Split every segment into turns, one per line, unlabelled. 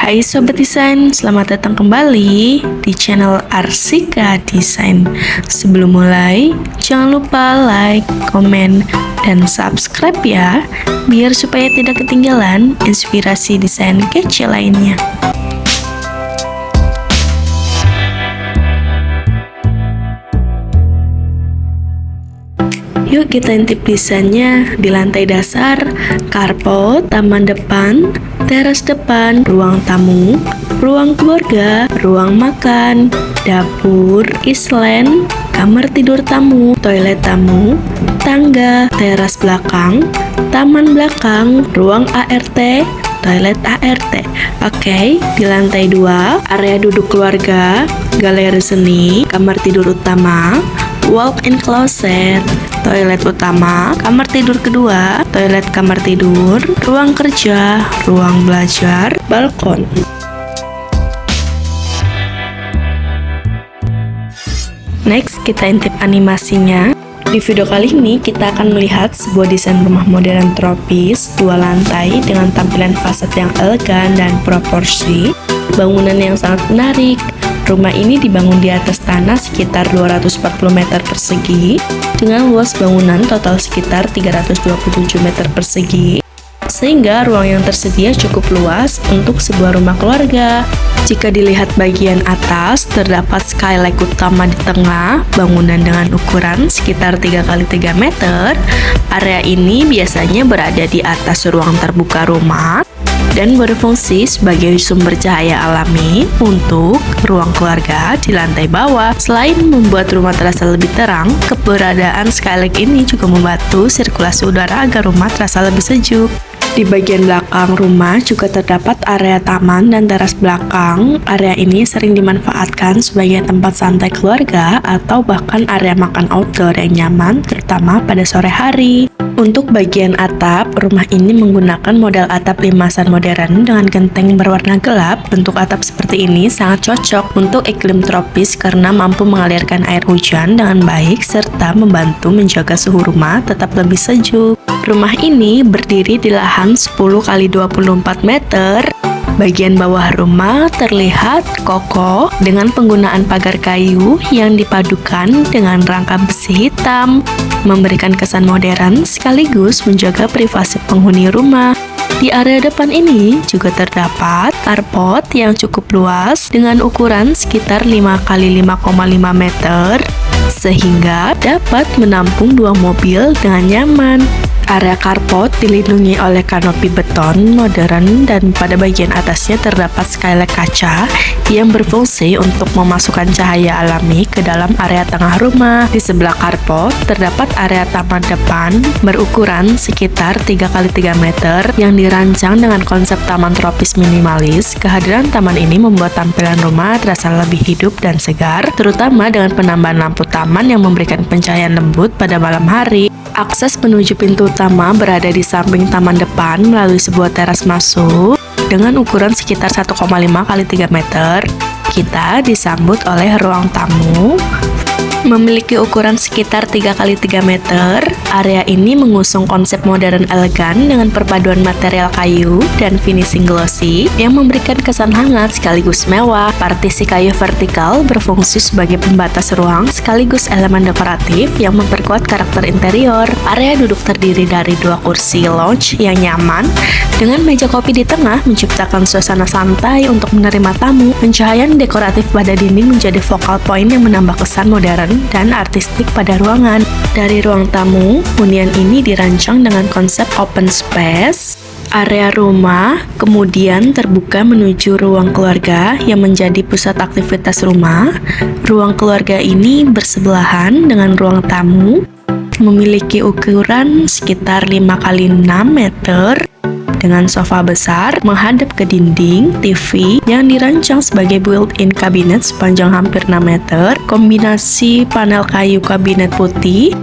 Hai Sobat Desain, selamat datang kembali di channel Arsika Desain. Sebelum mulai, jangan lupa like, komen, dan subscribe ya, biar supaya tidak ketinggalan inspirasi desain kece lainnya. Yuk kita intip desainnya. Di lantai dasar, carport, taman depan, teras depan, ruang tamu, ruang keluarga, ruang makan, dapur, island, kamar tidur tamu, toilet tamu, tangga, teras belakang, taman belakang, ruang ART, toilet ART. Oke, di lantai 2, area duduk keluarga, galeri seni, kamar tidur utama, walk-in closet, toilet utama, kamar tidur kedua, toilet kamar tidur, ruang kerja, ruang belajar, balkon. Next, kita intip animasinya. Di video kali ini, kita akan melihat sebuah desain rumah modern tropis, 2 lantai dengan tampilan fasad yang elegan dan proporsi, bangunan yang sangat menarik. Rumah ini dibangun di atas tanah sekitar 240 meter persegi dengan luas bangunan total sekitar 327 meter persegi, sehingga ruang yang tersedia cukup luas untuk sebuah rumah keluarga. Jika dilihat bagian atas, terdapat skylight utama di tengah bangunan dengan ukuran sekitar 3x3 meter. Area ini biasanya berada di atas ruang terbuka rumah dan berfungsi sebagai sumber cahaya alami untuk ruang keluarga di lantai bawah. Selain membuat rumah terasa lebih terang, keberadaan skylight ini juga membantu sirkulasi udara agar rumah terasa lebih sejuk. Di bagian belakang rumah juga terdapat area taman dan teras belakang. Area ini sering dimanfaatkan sebagai tempat santai keluarga atau bahkan area makan outdoor yang nyaman, terutama pada sore hari. Untuk bagian atap, rumah ini menggunakan model atap limasan modern dengan genteng berwarna gelap. Bentuk atap seperti ini sangat cocok untuk iklim tropis karena mampu mengalirkan air hujan dengan baik serta membantu menjaga suhu rumah tetap lebih sejuk. Rumah ini berdiri di lahan 10 x 24 meter. Bagian bawah rumah terlihat kokoh dengan penggunaan pagar kayu yang dipadukan dengan rangka besi hitam, memberikan kesan modern sekaligus menjaga privasi penghuni rumah. Di area depan ini juga terdapat carport yang cukup luas dengan ukuran sekitar 5 x 5,5 meter, sehingga dapat menampung 2 mobil dengan nyaman. Area carport dilindungi oleh kanopi beton modern dan pada bagian atasnya terdapat skylight kaca yang berfungsi untuk memasukkan cahaya alami ke dalam area tengah rumah. Di sebelah carport terdapat area taman depan berukuran sekitar 3x3 meter yang dirancang dengan konsep taman tropis minimalis. Kehadiran taman ini membuat tampilan rumah terasa lebih hidup dan segar, terutama dengan penambahan lampu taman yang memberikan pencahayaan lembut pada malam hari. Akses menuju pintu utama berada di samping taman depan melalui sebuah teras masuk dengan ukuran sekitar 1,5 x 3 meter. Kita disambut oleh ruang tamu memiliki ukuran sekitar 3 x 3 meter. Area ini mengusung konsep modern elegan dengan perpaduan material kayu dan finishing glossy yang memberikan kesan hangat sekaligus mewah. Partisi kayu vertikal berfungsi sebagai pembatas ruang sekaligus elemen dekoratif yang memperkuat karakter interior. Area duduk terdiri dari 2 kursi lounge yang nyaman dengan meja kopi di tengah menciptakan suasana santai untuk menerima tamu. Pencahayaan dekoratif pada dinding menjadi focal point yang menambah kesan modern dan artistik pada ruangan. Dari ruang tamu, hunian ini dirancang dengan konsep open space. Area rumah kemudian terbuka menuju ruang keluarga yang menjadi pusat aktivitas rumah. Ruang keluarga ini bersebelahan dengan ruang tamu, memiliki ukuran sekitar 5 x 6 meter dengan sofa besar menghadap ke dinding, TV yang dirancang sebagai built-in kabinet sepanjang hampir 6 meter, kombinasi panel kayu kabinet putih,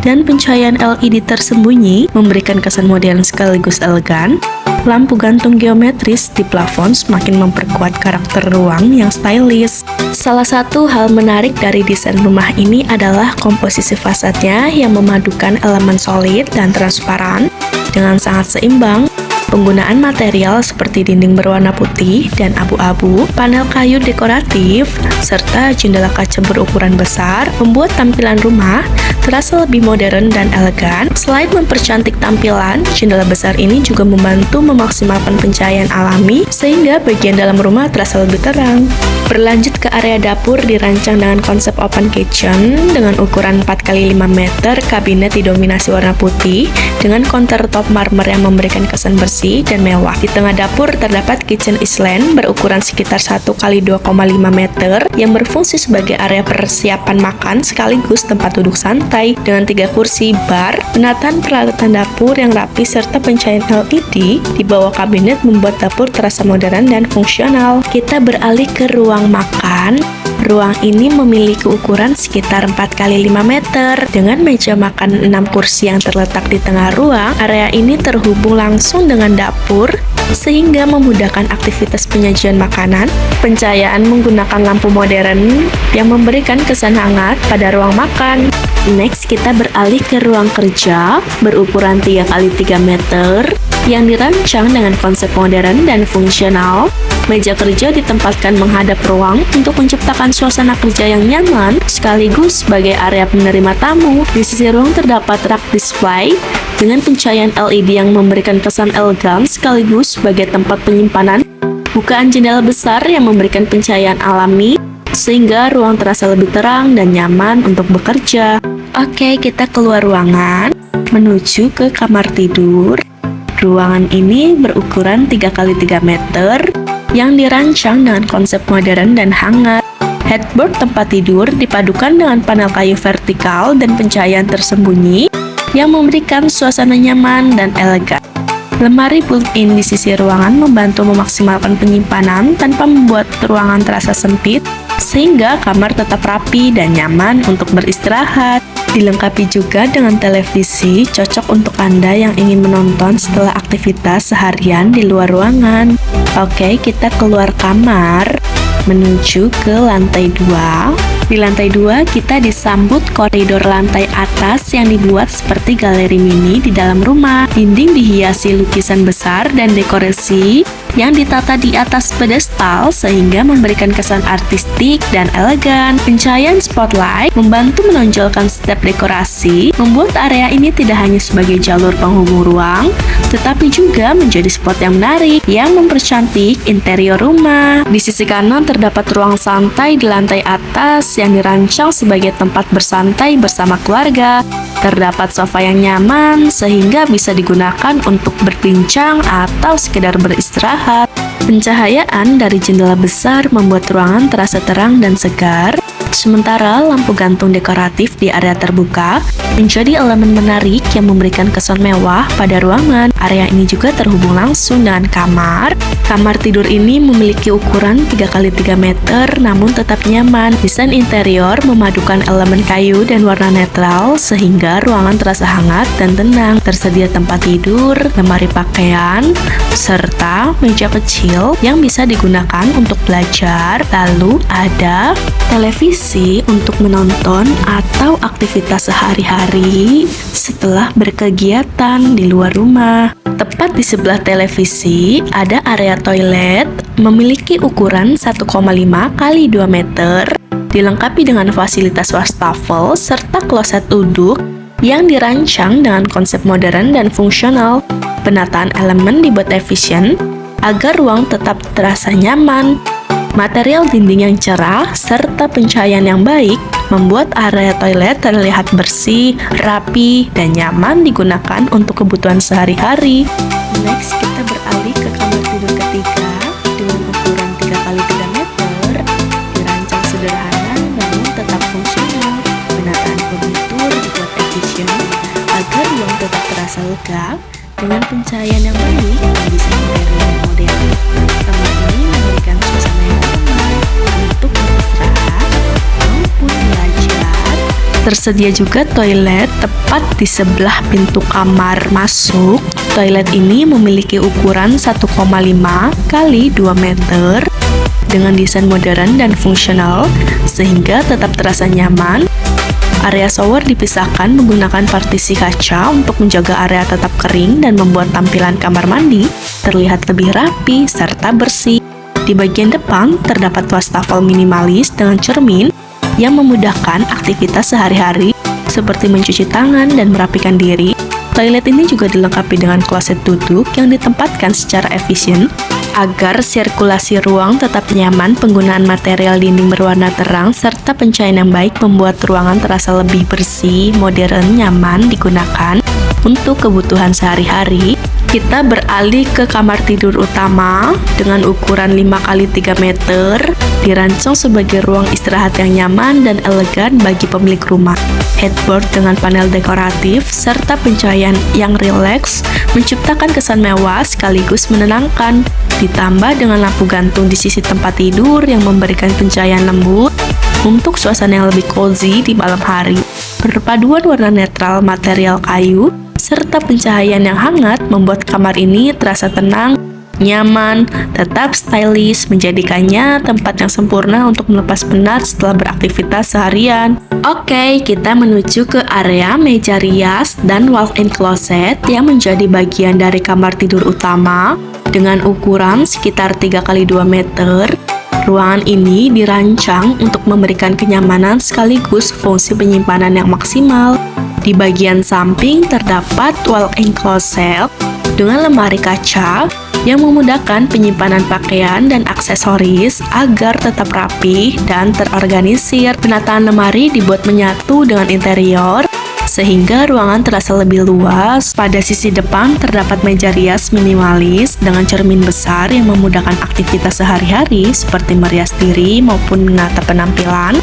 dan pencahayaan LED tersembunyi memberikan kesan modern sekaligus elegan. Lampu gantung geometris di plafon semakin memperkuat karakter ruang yang stylish. Salah satu hal menarik dari desain rumah ini adalah komposisi fasadnya yang memadukan elemen solid dan transparan dengan sangat seimbang. Penggunaan material seperti dinding berwarna putih dan abu-abu, panel kayu dekoratif, serta jendela kaca berukuran besar membuat tampilan rumah terasa lebih modern dan elegan. Selain mempercantik tampilan, jendela besar ini juga membantu memaksimalkan pencahayaan alami sehingga bagian dalam rumah terasa lebih terang. Berlanjut ke area dapur dirancang dengan konsep open kitchen dengan ukuran 4x5 meter, kabinet didominasi warna putih dengan countertop marmer yang memberikan kesan bersih dan mewah. Di tengah dapur terdapat kitchen island berukuran sekitar 1x2,5 meter yang berfungsi sebagai area persiapan makan sekaligus tempat duduk santai dengan 3 kursi bar. Penataan peralatan dapur yang rapi serta pencahayaan LED di bawah kabinet membuat dapur terasa modern dan fungsional. Kita beralih ke ruang makan. Ruang ini memiliki ukuran sekitar 4x5 meter dengan meja makan 6 kursi yang terletak di tengah ruang. Area ini terhubung langsung dengan dapur sehingga memudahkan aktivitas penyajian makanan. Pencahayaan menggunakan lampu modern yang memberikan kesan hangat pada ruang makan. Next, kita beralih ke ruang kerja berukuran 3x3 meter yang dirancang dengan konsep modern dan fungsional. Meja kerja ditempatkan menghadap ruang untuk menciptakan suasana kerja yang nyaman sekaligus sebagai area penerima tamu. Di sisi ruang terdapat rak display dengan pencahayaan LED yang memberikan kesan elegan sekaligus sebagai tempat penyimpanan. Bukaan jendela besar yang memberikan pencahayaan alami sehingga ruang terasa lebih terang dan nyaman untuk bekerja. Oke, kita keluar ruangan menuju ke kamar tidur. Ruangan ini berukuran 3x3 meter yang dirancang dengan konsep modern dan hangat. Headboard tempat tidur dipadukan dengan panel kayu vertikal dan pencahayaan tersembunyi yang memberikan suasana nyaman dan elegan. Lemari built-in di sisi ruangan membantu memaksimalkan penyimpanan tanpa membuat ruangan terasa sempit, sehingga kamar tetap rapi dan nyaman untuk beristirahat. Dilengkapi juga dengan televisi, cocok untuk Anda yang ingin menonton setelah aktivitas seharian di luar ruangan. Oke, kita keluar kamar menuju ke lantai 2. Di lantai 2, kita disambut koridor lantai atas yang dibuat seperti galeri mini di dalam rumah. Dinding dihiasi lukisan besar dan dekorasi yang ditata di atas pedestal sehingga memberikan kesan artistik dan elegan. Pencahayaan spotlight membantu menonjolkan setiap dekorasi, membuat area ini tidak hanya sebagai jalur penghubung ruang, tetapi juga menjadi spot yang menarik yang mempercantik interior rumah. Di sisi kanan terdapat ruang santai di lantai atas yang dirancang sebagai tempat bersantai bersama keluarga. Terdapat sofa yang nyaman sehingga bisa digunakan untuk berbincang atau sekedar beristirahat. Pencahayaan dari jendela besar membuat ruangan terasa terang dan segar. Sementara lampu gantung dekoratif di area terbuka menjadi elemen menarik yang memberikan kesan mewah pada ruangan. Area ini juga terhubung langsung dengan kamar. Kamar tidur ini memiliki ukuran 3x3 meter namun tetap nyaman. Desain interior memadukan elemen kayu dan warna netral sehingga ruangan terasa hangat dan tenang. Tersedia tempat tidur, lemari pakaian, serta meja kecil yang bisa digunakan untuk belajar. Lalu ada televisi untuk menonton atau aktivitas sehari-hari setelah berkegiatan di luar rumah. Tepat di sebelah televisi ada area toilet memiliki ukuran 1,5 x 2 meter, dilengkapi dengan fasilitas wastafel serta kloset duduk yang dirancang dengan konsep modern dan fungsional. Penataan elemen dibuat efisien agar ruang tetap terasa nyaman. Material dinding yang cerah serta pencahayaan yang baik membuat area toilet terlihat bersih, rapi, dan nyaman digunakan untuk kebutuhan sehari-hari. Next, kita beralih ke kamar tidur ketiga dengan ukuran 3x3 meter, dirancang sederhana namun tetap fungsional. Penataan furnitur dibuat efisien agar ruang tetap terasa lega dengan pencahayaan yang baik dan desain interior yang modern. Kamar ini memberikan suasana yang nyaman untuk beristirahat maupun belajar. Tersedia juga toilet tepat di sebelah pintu kamar masuk. Toilet ini memiliki ukuran 1,5 x 2 meter dengan desain modern dan fungsional sehingga tetap terasa nyaman. Area shower dipisahkan menggunakan partisi kaca untuk menjaga area tetap kering dan membuat tampilan kamar mandi terlihat lebih rapi serta bersih. Di bagian depan terdapat wastafel minimalis dengan cermin yang memudahkan aktivitas sehari-hari seperti mencuci tangan dan merapikan diri. Toilet ini juga dilengkapi dengan kloset duduk yang ditempatkan secara efisien agar sirkulasi ruang tetap nyaman. Penggunaan material dinding berwarna terang serta pencahayaan yang baik membuat ruangan terasa lebih bersih, modern, nyaman digunakan untuk kebutuhan sehari-hari. Kita beralih ke kamar tidur utama dengan ukuran 5x3 meter, dirancang sebagai ruang istirahat yang nyaman dan elegan bagi pemilik rumah. Headboard dengan panel dekoratif serta pencahayaan yang rileks menciptakan kesan mewah sekaligus menenangkan. Ditambah dengan lampu gantung di sisi tempat tidur yang memberikan pencahayaan lembut untuk suasana yang lebih cozy di malam hari. Perpaduan warna netral material kayu serta pencahayaan yang hangat membuat kamar ini terasa tenang, nyaman, tetap stylish, menjadikannya tempat yang sempurna untuk melepas penat setelah beraktivitas seharian. Oke, kita menuju ke area meja rias dan walk-in closet yang menjadi bagian dari kamar tidur utama dengan ukuran sekitar 3x2 meter. Ruangan ini dirancang untuk memberikan kenyamanan sekaligus fungsi penyimpanan yang maksimal. Di bagian samping terdapat walk-in closet dengan lemari kaca yang memudahkan penyimpanan pakaian dan aksesoris agar tetap rapi dan terorganisir. Penataan lemari dibuat menyatu dengan interior sehingga ruangan terasa lebih luas. Pada sisi depan terdapat meja rias minimalis dengan cermin besar yang memudahkan aktivitas sehari-hari seperti merias diri maupun menata penampilan.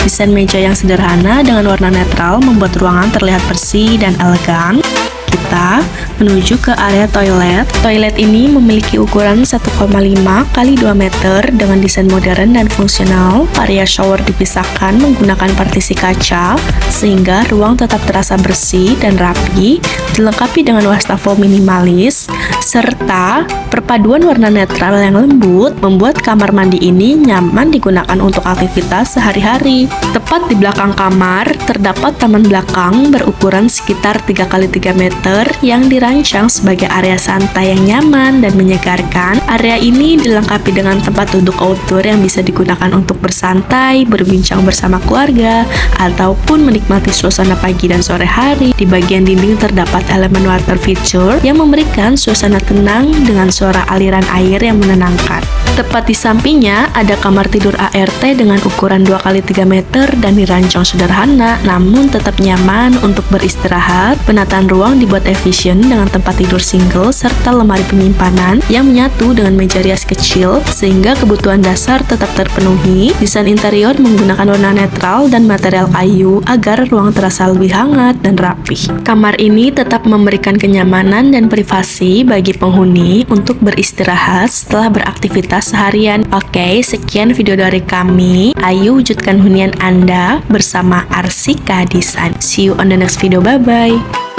Desain meja yang sederhana dengan warna netral membuat ruangan terlihat bersih dan elegan. Kita menuju ke area toilet. Toilet ini memiliki ukuran 1,5 x 2 meter dengan desain modern dan fungsional. Area shower dipisahkan menggunakan partisi kaca sehingga ruang tetap terasa bersih dan rapi, dilengkapi dengan wastafel minimalis serta perpaduan warna netral yang lembut membuat kamar mandi ini nyaman digunakan untuk aktivitas sehari-hari. Tepat di belakang kamar terdapat taman belakang berukuran sekitar 3x3 meter yang dirancang sebagai area santai yang nyaman dan menyegarkan. Area ini dilengkapi dengan tempat duduk outdoor yang bisa digunakan untuk bersantai, berbincang bersama keluarga, ataupun menikmati suasana pagi dan sore hari. Di bagian dinding terdapat elemen water feature yang memberikan suasana tenang dengan suara aliran air yang menenangkan. Tepat di sampingnya ada kamar tidur ART dengan ukuran 2x3 meter dan dirancang sederhana namun tetap nyaman untuk beristirahat. Penataan ruang dibuat efisien dengan tempat tidur single serta lemari penyimpanan yang menyatu dengan meja rias kecil sehingga kebutuhan dasar tetap terpenuhi. Desain interior menggunakan warna netral dan material kayu agar ruang terasa lebih hangat dan rapi. Kamar ini tetap memberikan kenyamanan dan privasi bagi penghuni untuk beristirahat setelah beraktivitas seharian. Oke, sekian video dari kami. Ayo wujudkan hunian Anda bersama Arsika Design. See you on the next video. Bye-bye.